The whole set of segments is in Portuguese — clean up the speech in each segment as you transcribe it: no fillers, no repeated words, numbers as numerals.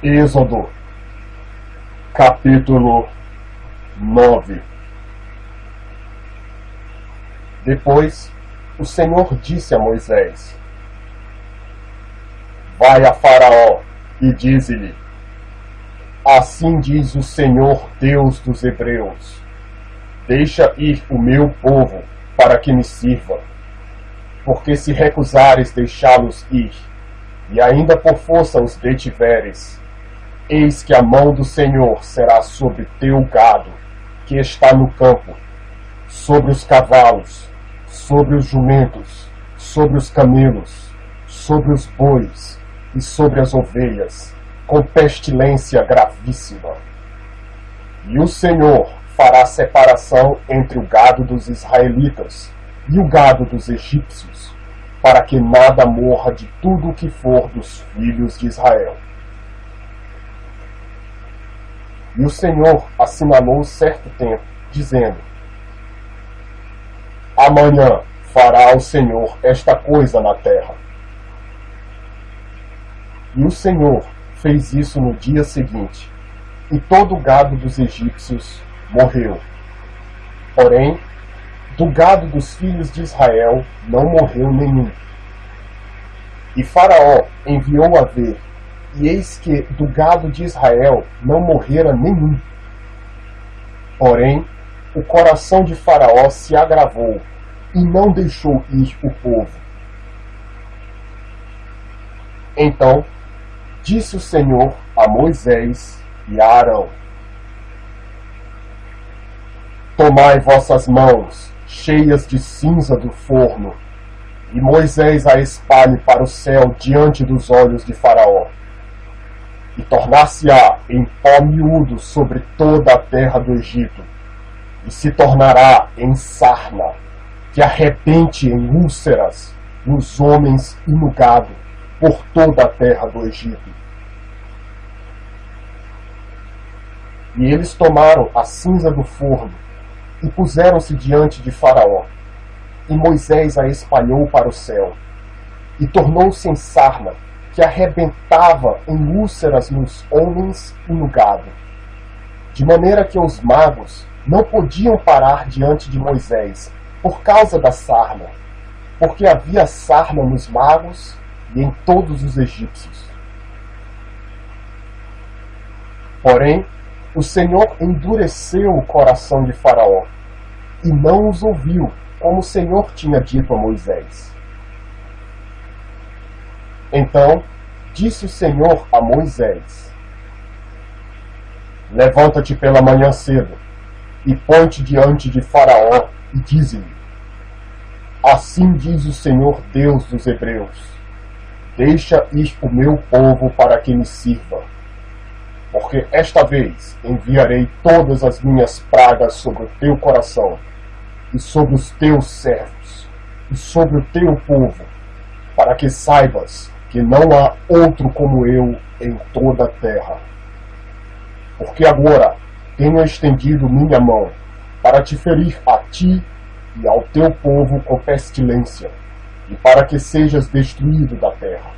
Êxodo, capítulo 9. Depois, o Senhor disse a Moisés: Vai a Faraó e dize-lhe: Assim diz o Senhor Deus dos Hebreus: Deixa ir o meu povo para que me sirva. Porque se recusares deixá-los ir, e ainda por força os detiveres, eis que a mão do Senhor será sobre teu gado, que está no campo, sobre os cavalos, sobre os jumentos, sobre os camelos, sobre os bois e sobre as ovelhas, com pestilência gravíssima. E o Senhor fará separação entre o gado dos israelitas e o gado dos egípcios, para que nada morra de tudo o que for dos filhos de Israel. E o Senhor assinalou certo tempo, dizendo: Amanhã fará o Senhor esta coisa na terra. E o Senhor fez isso no dia seguinte, e todo o gado dos egípcios morreu. Porém, do gado dos filhos de Israel não morreu nenhum. E Faraó enviou a ver, e eis que do gado de Israel não morrera nenhum. Porém, o coração de Faraó se agravou, e não deixou ir o povo. Então disse o Senhor a Moisés e a Arão: Tomai vossas mãos, cheias de cinza do forno, e Moisés a espalhe para o céu diante dos olhos de Faraó. E tornar-se-á em pó miúdo sobre toda a terra do Egito, e se tornará em sarna, que arrebente em úlceras nos homens e no gado, por toda a terra do Egito. E eles tomaram a cinza do forno, e puseram-se diante de Faraó. E Moisés a espalhou para o céu, e tornou-se em sarna, que arrebentava em úlceras nos homens e no gado. De maneira que os magos não podiam parar diante de Moisés, por causa da sarna, porque havia sarna nos magos e em todos os egípcios. Porém, o Senhor endureceu o coração de Faraó, e não os ouviu, como o Senhor tinha dito a Moisés. Então disse o Senhor a Moisés: Levanta-te pela manhã cedo, e põe-te diante de Faraó, e dize-lhe: Assim diz o Senhor Deus dos Hebreus: Deixa ir o meu povo para que me sirva. Porque esta vez enviarei todas as minhas pragas sobre o teu coração, e sobre os teus servos, e sobre o teu povo, para que saibas que não há outro como eu em toda a terra. Porque agora tenho estendido minha mão para te ferir a ti e ao teu povo com pestilência, e para que sejas destruído da terra.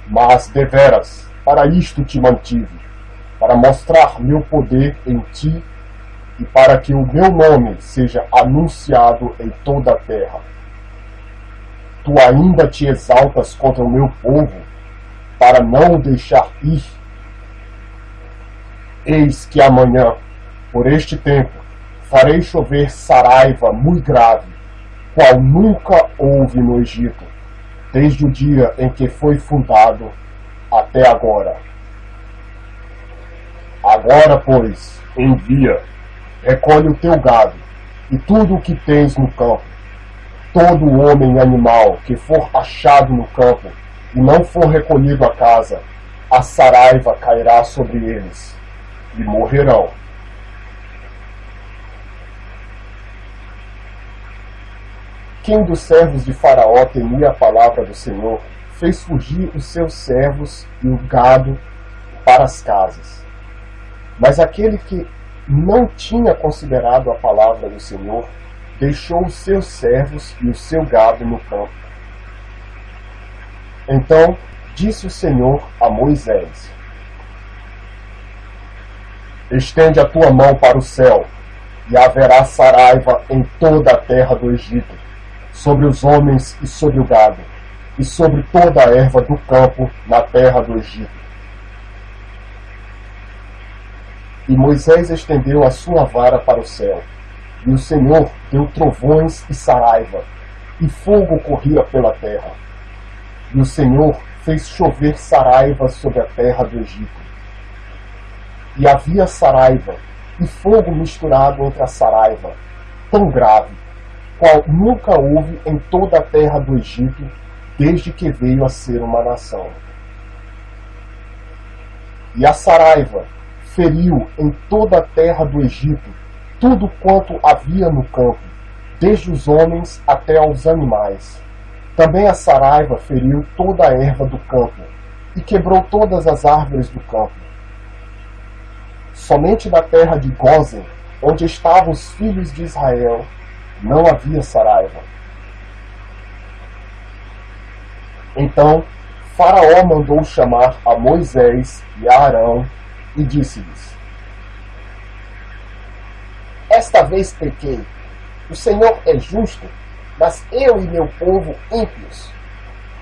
Mas, deveras, para isto te mantive, para mostrar meu poder em ti, e para que o meu nome seja anunciado em toda a terra. Tu ainda te exaltas contra o meu povo, para não o deixar ir? Eis que amanhã, por este tempo, farei chover saraiva muito grave, qual nunca houve no Egito, desde o dia em que foi fundado até agora. Agora, pois, envia, recolhe o teu gado, e tudo o que tens no campo, todo homem e animal que for achado no campo, e não for recolhido a casa, a saraiva cairá sobre eles, e morrerão. Quem dos servos de Faraó temia a palavra do Senhor, fez fugir os seus servos e o gado para as casas. Mas aquele que não tinha considerado a palavra do Senhor, deixou os seus servos e o seu gado no campo. Então disse o Senhor a Moisés: estende a tua mão para o céu, e haverá saraiva em toda a terra do Egito, sobre os homens e sobre o gado, e sobre toda a erva do campo na terra do Egito. E Moisés estendeu a sua vara para o céu, e o Senhor deu trovões e saraiva, e fogo corria pela terra. E o Senhor fez chover saraiva sobre a terra do Egito. E havia saraiva e fogo misturado entre a saraiva, tão grave, qual nunca houve em toda a terra do Egito, desde que veio a ser uma nação. E a saraiva feriu em toda a terra do Egito tudo quanto havia no campo, desde os homens até aos animais. Também a saraiva feriu toda a erva do campo, e quebrou todas as árvores do campo. Somente na terra de Gósen, onde estavam os filhos de Israel, não havia saraiva. Então Faraó mandou chamar a Moisés e a Arão, e disse-lhes: esta vez pequei. O Senhor é justo, mas eu e meu povo ímpios.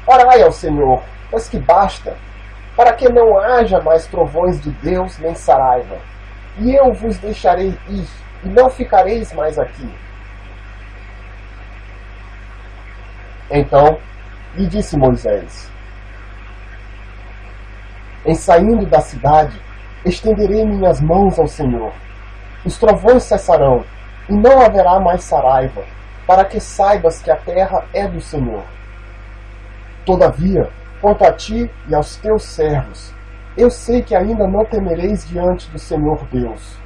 Orai ao Senhor, pois que basta, para que não haja mais trovões de Deus nem saraiva. E eu vos deixarei ir, e não ficareis mais aqui. Então lhe disse Moisés: em saindo da cidade, estenderei minhas mãos ao Senhor. Os trovões cessarão, e não haverá mais saraiva, para que saibas que a terra é do Senhor. Todavia, quanto a ti e aos teus servos, eu sei que ainda não temereis diante do Senhor Deus.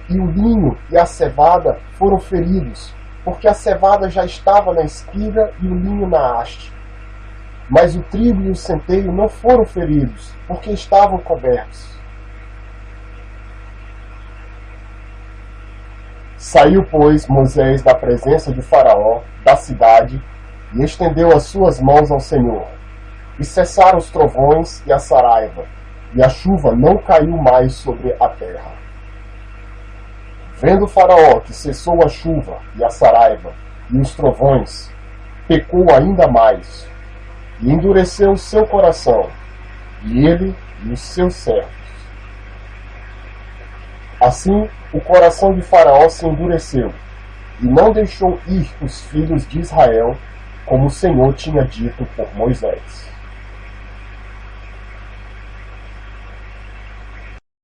E o linho e a cevada foram feridos, porque a cevada já estava na espiga e o linho na haste. Mas o trigo e o centeio não foram feridos, porque estavam cobertos. Saiu, pois, Moisés da presença de Faraó, da cidade, e estendeu as suas mãos ao Senhor. E cessaram os trovões e a saraiva, e a chuva não caiu mais sobre a terra. Vendo Faraó que cessou a chuva e a saraiva e os trovões, pecou ainda mais, e endureceu o seu coração, e ele e os seus servos. Assim, o coração de Faraó se endureceu, e não deixou ir os filhos de Israel, como o Senhor tinha dito por Moisés.